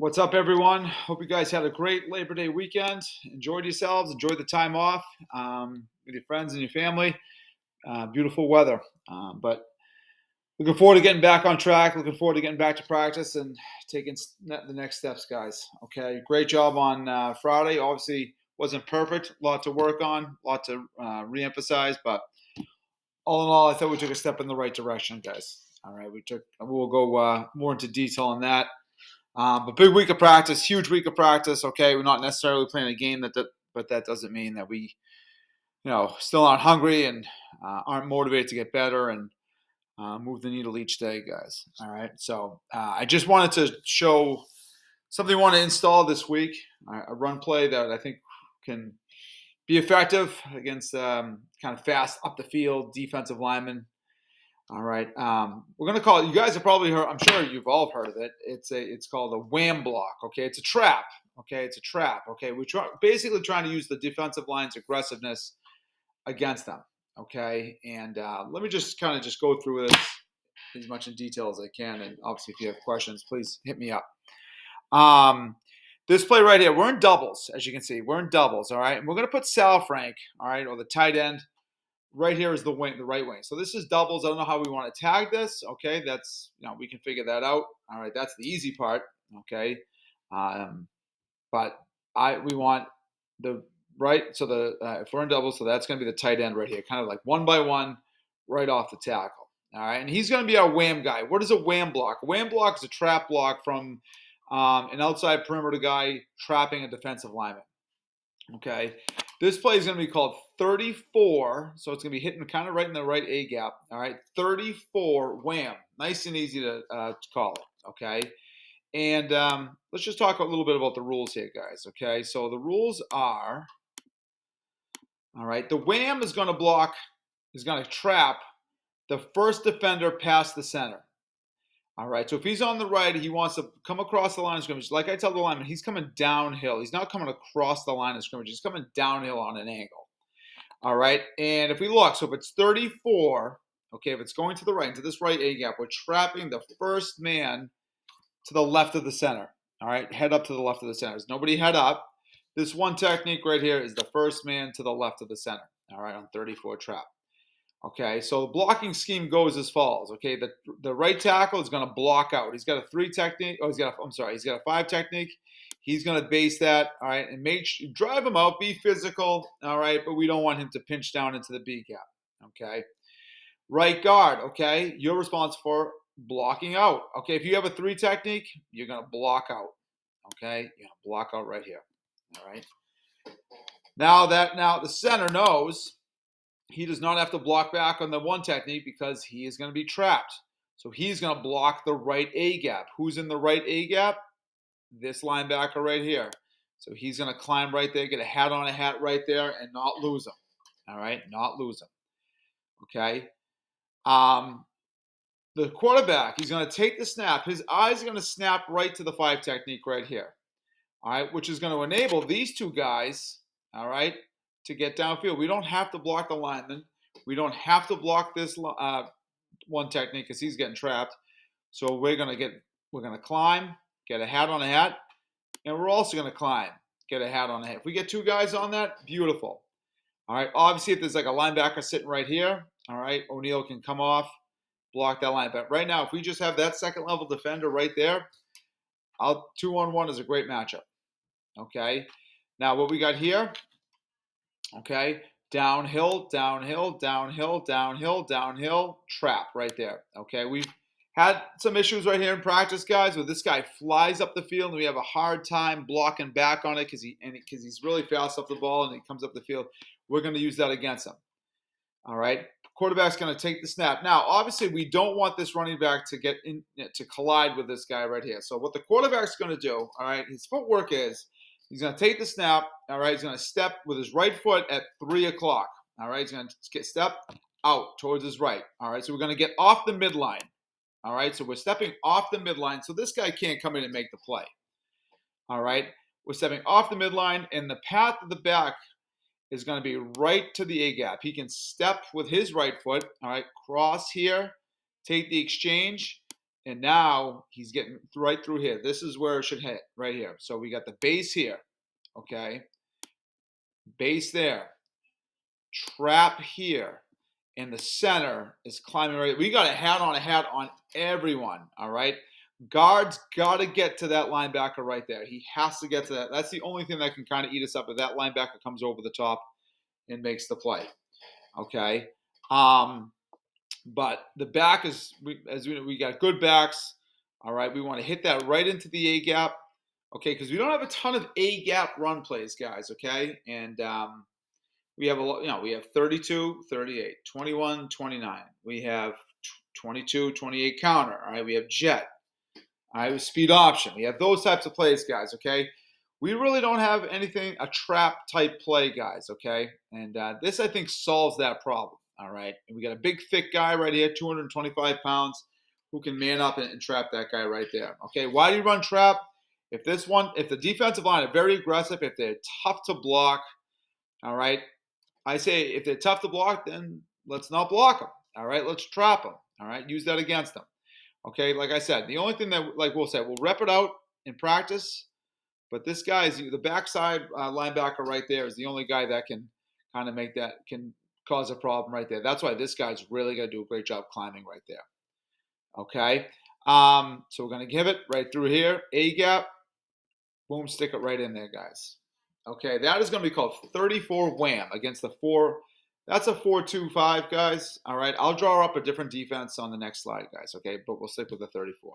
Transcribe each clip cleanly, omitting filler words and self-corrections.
What's up, everyone? Hope you guys had a great Labor Day weekend. Enjoyed yourselves. Enjoyed the time off with your friends and your family. Beautiful weather. But looking forward to getting back on track. Looking forward to getting back to practice and taking the next steps, guys. Okay. Great job on Friday. Obviously, wasn't perfect. A lot to work on. A lot to reemphasize. But all in all, I thought we took a step in the right direction, guys. All right. We'll go more into detail on that. But big week of practice, huge week of practice. Okay, we're not necessarily playing a game but that doesn't mean that we, still aren't hungry and aren't motivated to get better and move the needle each day, guys. All right. So I just wanted to show something I want to install this week, a run play that I think can be effective against kind of fast up the field defensive linemen. All right. We're gonna call it. You guys have probably heard. I'm sure you've all heard of it. It's called a wham block. Okay. It's a trap. Okay. It's a trap. Okay. We're basically trying to use the defensive line's aggressiveness against them. Okay. And let me just kind of just go through this as much in detail as I can. And obviously, if you have questions, please hit me up. This play right here, we're in doubles, as you can see. We're in doubles. All right. And we're gonna put Sal Frank. All right, or the tight end. Right here is the wing, the right wing. So this is doubles. I don't know how we want to tag this. Okay, that's we can figure that out. All right, that's the easy part. Okay, but we want the right. So if we're in doubles, so that's going to be the tight end right here, kind of like one by one, right off the tackle. All right, and he's going to be our wham guy. What is a wham block? A wham block is a trap block from an outside perimeter guy trapping a defensive lineman. Okay. This play is going to be called 34. So it's going to be hitting kind of right in the right A gap. All right. 34 wham. Nice and easy to call it. Okay. And let's just talk a little bit about the rules here, guys. Okay. So the rules are all right. The wham is going to block, is going to trap the first defender past the center. All right, so if he's on the right, he wants to come across the line of scrimmage. Like I tell the lineman, he's coming downhill. He's not coming across the line of scrimmage. He's coming downhill on an angle. All right, and if we look, so if it's 34, okay, if it's going to the right, into this right A gap, we're trapping the first man to the left of the center. All right, head up to the left of the center. There's nobody head up. This one technique right here is the first man to the left of the center. All right, on 34 trap. Okay, so the blocking scheme goes as follows. Okay, the right tackle is going to block out. He's got a 3 technique. Oh, he's got a 5 technique. He's going to base that. All right, and drive him out. Be physical. All right, but we don't want him to pinch down into the B gap. Okay, right guard. Okay, you're responsible for blocking out. Okay, if you have a 3 technique, you're going to block out. Okay, you're going to block out right here. All right. Now the center knows. He does not have to block back on the 1 technique because he is going to be trapped. So he's going to block the right A gap. Who's in the right A gap? This linebacker right here. So he's going to climb right there, get a hat on a hat right there, and not lose him. All right, not lose him. Okay. The quarterback, he's going to take the snap. His eyes are going to snap right to the 5 technique right here. All right, which is going to enable these 2 guys, all right, to get downfield. We don't have to block the lineman. We don't have to block this 1 technique because he's getting trapped. So we're gonna climb, get a hat on a hat, and we're also gonna climb, get a hat on a hat. If we get 2 guys on that, beautiful. All right. Obviously, if there's like a linebacker sitting right here, all right, O'Neal can come off, block that line. But right now, if we just have that second level defender right there, 2-on-1 is a great matchup. Okay. Now what we got here. Okay, downhill, downhill, downhill, downhill, downhill, trap right there. Okay, we've had some issues right here in practice, guys, where this guy flies up the field and we have a hard time blocking back on it because he's really fast up the ball and he comes up the field. We're going to use that against him. All right, quarterback's going to take the snap. Now, obviously, we don't want this running back to collide with this guy right here. So what the quarterback's going to do, all right, his footwork is. He's going to take the snap. All right. He's going to step with his right foot at 3 o'clock. All right. He's going to step out towards his right. All right. So we're going to get off the midline. All right. So we're stepping off the midline. So this guy can't come in and make the play. All right. We're stepping off the midline, and the path of the back is going to be right to the A gap. He can step with his right foot. All right. Cross here. Take the exchange. And now he's getting right through here. This is where it should hit, right here. So we got the base here, okay? Base there, trap here, and the center is climbing right. We got a hat on everyone, all right? Guard's got to get to that linebacker right there. He has to get to that. That's the only thing that can kind of eat us up if that linebacker comes over the top and makes the play, okay? But the back is, we got good backs, all right? We want to hit that right into the A gap, okay? Because we don't have a ton of A gap run plays, guys, okay? And we have we have 32, 38, 21, 29. We have 22, 28 counter, all right? We have jet, all right? With speed option. We have those types of plays, guys, okay? We really don't have anything, a trap type play, guys, okay? And this, I think, solves that problem. All right. And we got a big, thick guy right here, 225 pounds, who can man up and trap that guy right there. Okay. Why do you run trap? If the defensive line are very aggressive, if they're tough to block, all right. I say if they're tough to block, then let's not block them. All right. Let's trap them. All right. Use that against them. Okay. Like I said, the only thing that, like we'll say, we'll rep it out in practice. But this guy is the backside linebacker right there is the only guy that can kind of can cause a problem right there. That's why this guy's really going to do a great job climbing right there. Okay. So we're going to give it right through here. A gap. Boom. Stick it right in there, guys. Okay. That is going to be called 34 wham against the 4. That's a 4-2-5, guys. All right. I'll draw up a different defense on the next slide, guys. Okay. But we'll stick with the 34.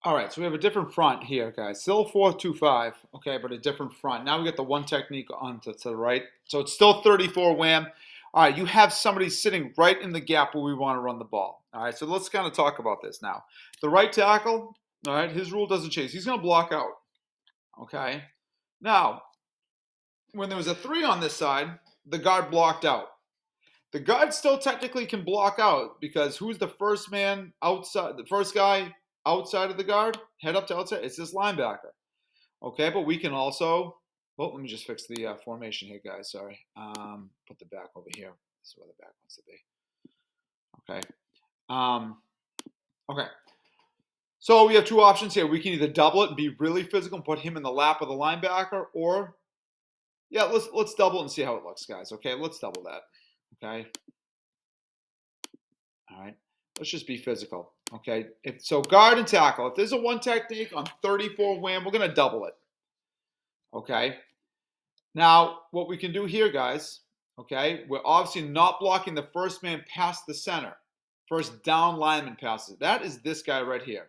All right, so we have a different front here, guys. Still 4-2-5, okay, but a different front. Now we get the one technique on to the right. So it's still 34 wham. All right, you have somebody sitting right in the gap where we want to run the ball. All right, so let's kind of talk about this now. The right tackle, all right, his rule doesn't change. He's going to block out, okay? Now, when there was a 3 on this side, the guard blocked out. The guard still technically can block out because who's the first man outside, the first guy outside of the guard, head up to outside? It's this linebacker. Okay, but we can also, well, let me just fix the formation here, guys. Sorry. Put the back over here. This is where the back wants to be. Okay. Okay. So we have 2 options here. We can either double it and be really physical and put him in the lap of the linebacker, or yeah, let's double it and see how it looks, guys. Okay, let's double that. Okay. All right. Let's just be physical. Okay. So guard and tackle. If there's a one technique on 34 wham, we're going to double it. Okay. Now, what we can do here, guys, okay, we're obviously not blocking the first man past the center. First down lineman passes. That is this guy right here.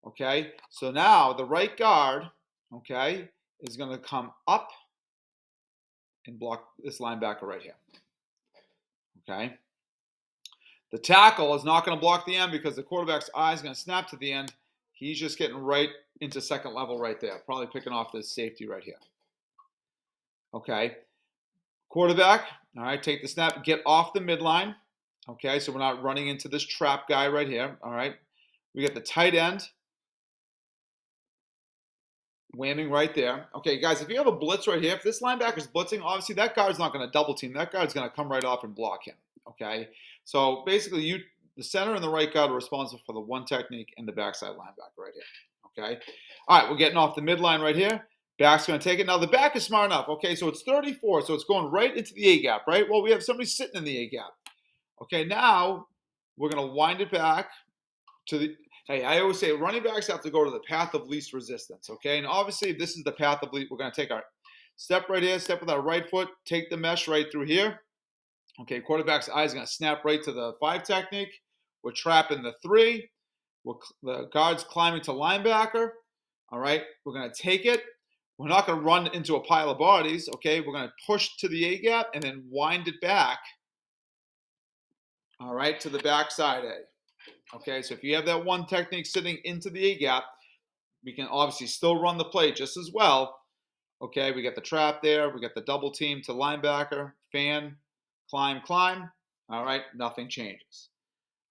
Okay. So now the right guard, okay, is going to come up and block this linebacker right here. Okay. The tackle is not going to block the end because the quarterback's eye is going to snap to the end. He's just getting right into second level right there. Probably picking off this safety right here. Okay. Quarterback, all right, take the snap, get off the midline. Okay, so we're not running into this trap guy right here. All right. We get the tight end. Whamming right there. Okay, guys, if you have a blitz right here, if this linebacker's blitzing, obviously that guard's not going to double team. That guard's going to come right off and block him. Okay, so basically the center and the right guard are responsible for the one technique and the backside linebacker right here. Okay, all right, we're getting off the midline right here. Back's going to take it. Now the back is smart enough. Okay, so it's 34, so it's going right into the A gap, right? Well, we have somebody sitting in the A gap. Okay, now we're going to wind it back to the. Hey, I always say running backs have to go to the path of least resistance, okay? And obviously, this is the path of least. We're going to take our step right here, step with our right foot, take the mesh right through here. Okay, quarterback's eye is going to snap right to the 5 technique. We're trapping the 3. The guard's climbing to linebacker. All right, we're going to take it. We're not going to run into a pile of bodies, okay? We're going to push to the A gap and then wind it back, all right, to the backside A. Okay, so if you have that one technique sitting into the A gap, we can obviously still run the play just as well. Okay, we got the trap there. We got the double team to linebacker, fan, climb. All right, nothing changes.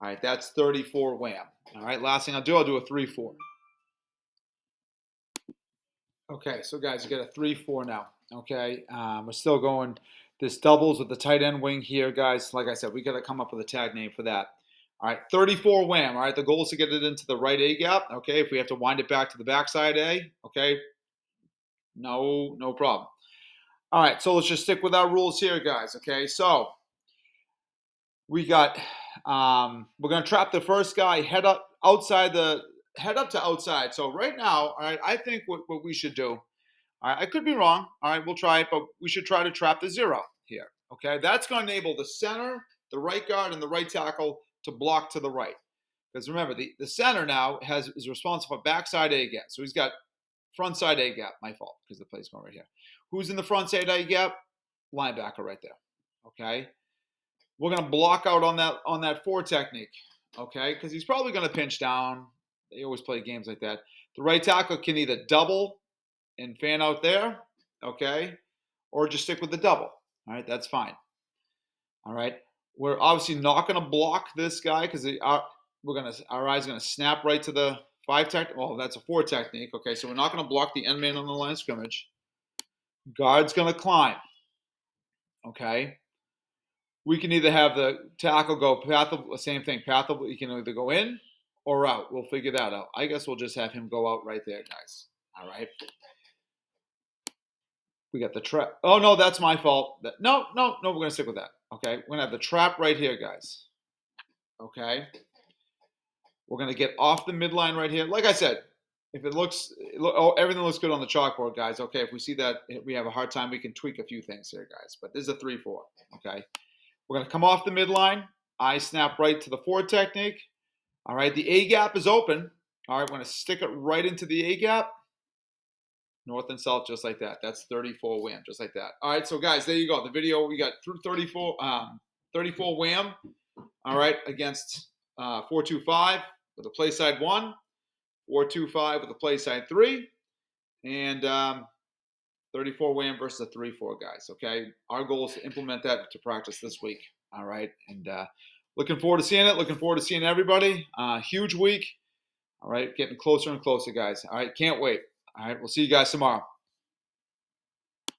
All right, that's 34 wham. All right, last thing I'll do a 3-4. Okay, so guys, you got a 3-4 now. Okay, we're still going this doubles with the tight end wing here, guys. Like I said, we got to come up with a tag name for that. All right, 34 wham. All right, the goal is to get it into the right A gap. Okay, if we have to wind it back to the backside A, okay, no problem. All right, so let's just stick with our rules here, guys. Okay, so we got we're gonna trap the first guy head up to outside. So right now, all right, I think what we should do. All right, I could be wrong. All right, we'll try it, but we should try to trap the 0 here. Okay, that's going to enable the center, the right guard, and the right tackle to block to the right. Because remember, the center now is responsible for backside A gap. So he's got front side A gap. My fault, because the play's going right here. Who's in the front side A gap? Linebacker right there. Okay, we're going to block out on that 4 technique. Okay, because he's probably going to pinch down. They always play games like that. The right tackle can either double and fan out there, okay, or just stick with the double. All right, that's fine. All right, we're obviously not going to block this guy because our eye's going to snap right to the 5 technique. Well, that's a 4 technique. Okay, so we're not going to block the end man on the line of scrimmage. Guard's going to climb. Okay, we can either have the tackle go same thing. You can either go in or out. We'll figure that out. I guess we'll just have him go out right there, guys. All right. We got the trap. Oh, no, that's my fault. No, we're going to stick with that. Okay, we're going to have the trap right here, guys. Okay. We're going to get off the midline right here. Like I said, if everything looks good on the chalkboard, guys. Okay, if we see that we have a hard time, we can tweak a few things here, guys. But this is a 3-4. Okay. We're going to come off the midline. I snap right to the 4 technique. All right, the A gap is open. All right, we're going to stick it right into the A gap. North and south, just like that. That's 34 wham, just like that. All right, so guys, there you go. The video, we got through 34 wham, all right, against 4-2-5 with a play side 1, 4-2-5 with a play side 3, and 34 wham versus a 3-4, guys, okay? Our goal is to implement that to practice this week, all right? And looking forward to seeing it. Looking forward to seeing everybody. Huge week, all right? Getting closer and closer, guys. All right, can't wait. All right, we'll see you guys tomorrow.